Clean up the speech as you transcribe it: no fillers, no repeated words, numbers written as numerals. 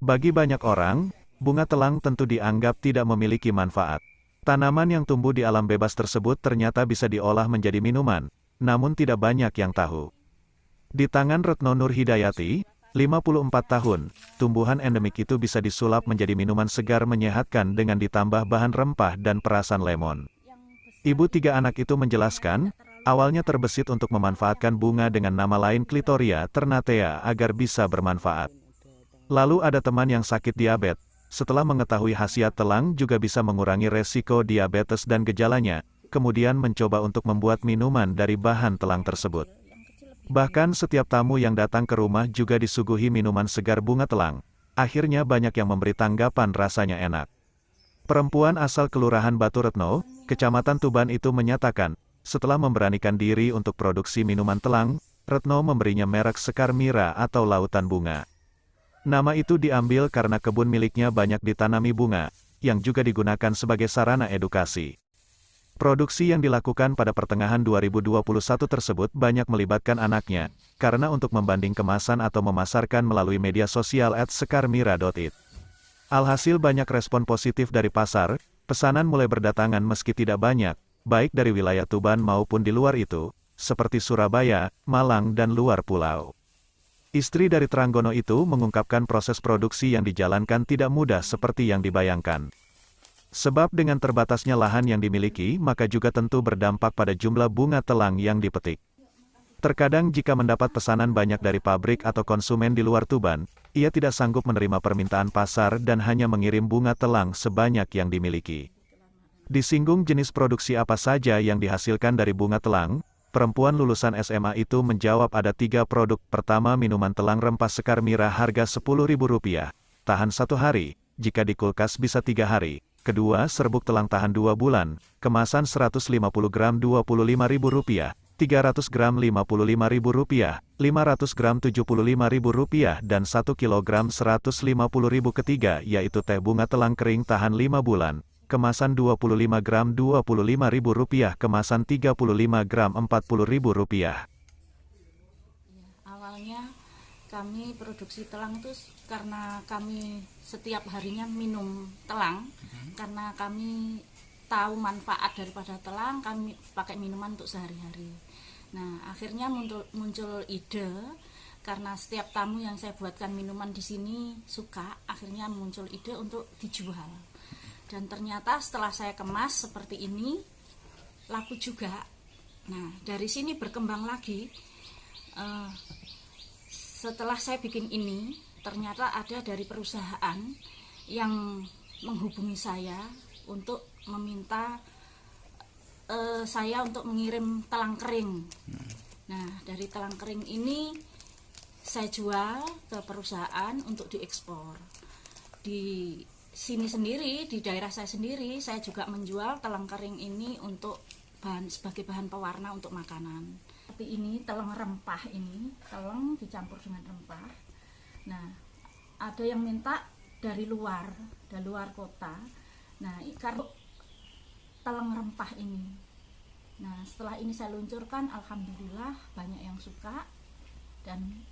Bagi banyak orang, bunga telang tentu dianggap tidak memiliki manfaat. Tanaman yang tumbuh di alam bebas tersebut ternyata bisa diolah menjadi minuman, namun tidak banyak yang tahu. Di tangan Retno Nur Hidayati, 54 tahun, tumbuhan endemik itu bisa disulap menjadi minuman segar menyehatkan dengan ditambah bahan rempah dan perasan lemon. Ibu tiga anak itu menjelaskan, awalnya terbesit untuk memanfaatkan bunga dengan nama lain Clitoria ternatea agar bisa bermanfaat. Lalu ada teman yang sakit diabetes. Setelah mengetahui khasiat telang juga bisa mengurangi resiko diabetes dan gejalanya, kemudian mencoba untuk membuat minuman dari bahan telang tersebut. Bahkan setiap tamu yang datang ke rumah juga disuguhi minuman segar bunga telang. Akhirnya banyak yang memberi tanggapan rasanya enak. Perempuan asal Kelurahan Batu Retno, Kecamatan Tuban itu menyatakan, setelah memberanikan diri untuk produksi minuman telang, Retno memberinya merek Sekar Mira atau Lautan Bunga. Nama itu diambil karena kebun miliknya banyak ditanami bunga, yang juga digunakan sebagai sarana edukasi. Produksi yang dilakukan pada pertengahan 2021 tersebut banyak melibatkan anaknya, karena untuk membanding kemasan atau memasarkan melalui media sosial @sekarmira.id. Alhasil banyak respon positif dari pasar, pesanan mulai berdatangan meski tidak banyak, baik dari wilayah Tuban maupun di luar itu, seperti Surabaya, Malang dan luar pulau. Istri dari Tranggono itu mengungkapkan proses produksi yang dijalankan tidak mudah seperti yang dibayangkan. Sebab dengan terbatasnya lahan yang dimiliki, maka juga tentu berdampak pada jumlah bunga telang yang dipetik. Terkadang jika mendapat pesanan banyak dari pabrik atau konsumen di luar Tuban, ia tidak sanggup menerima permintaan pasar dan hanya mengirim bunga telang sebanyak yang dimiliki. Disinggung jenis produksi apa saja yang dihasilkan dari bunga telang, perempuan lulusan SMA itu menjawab ada 3 produk. Pertama, minuman telang rempah Sekar Mira harga Rp10.000, tahan 1 hari, jika di kulkas bisa 3 hari. Kedua, serbuk telang tahan 2 bulan, kemasan 150 gram Rp25.000, 300 gram Rp55.000, 500 gram Rp75.000 dan 1 kilogram Rp150.000. Ketiga, yaitu teh bunga telang kering tahan 5 bulan. Kemasan 25 gram Rp25.000, kemasan 35 gram Rp40.000. Awalnya kami produksi telang itu karena kami setiap harinya minum telang, karena kami tahu manfaat daripada telang, kami pakai minuman untuk sehari-hari. Nah, akhirnya muncul ide, karena setiap tamu yang saya buatkan minuman di sini suka, akhirnya muncul ide untuk dijual. Dan ternyata setelah saya kemas seperti ini, laku juga. Nah, dari sini berkembang lagi. Setelah saya bikin ini, ternyata ada dari perusahaan yang menghubungi saya untuk meminta saya untuk mengirim telang kering. Nah, dari telang kering ini saya jual ke perusahaan untuk diekspor. Di sini sendiri, di daerah saya sendiri, saya juga menjual telang kering ini untuk sebagai bahan pewarna untuk makanan. Seperti ini, telang rempah ini, telang dicampur dengan rempah. Nah, ada yang minta dari luar kota. Nah, karena telang rempah ini. Nah, setelah ini saya luncurkan, alhamdulillah banyak yang suka dan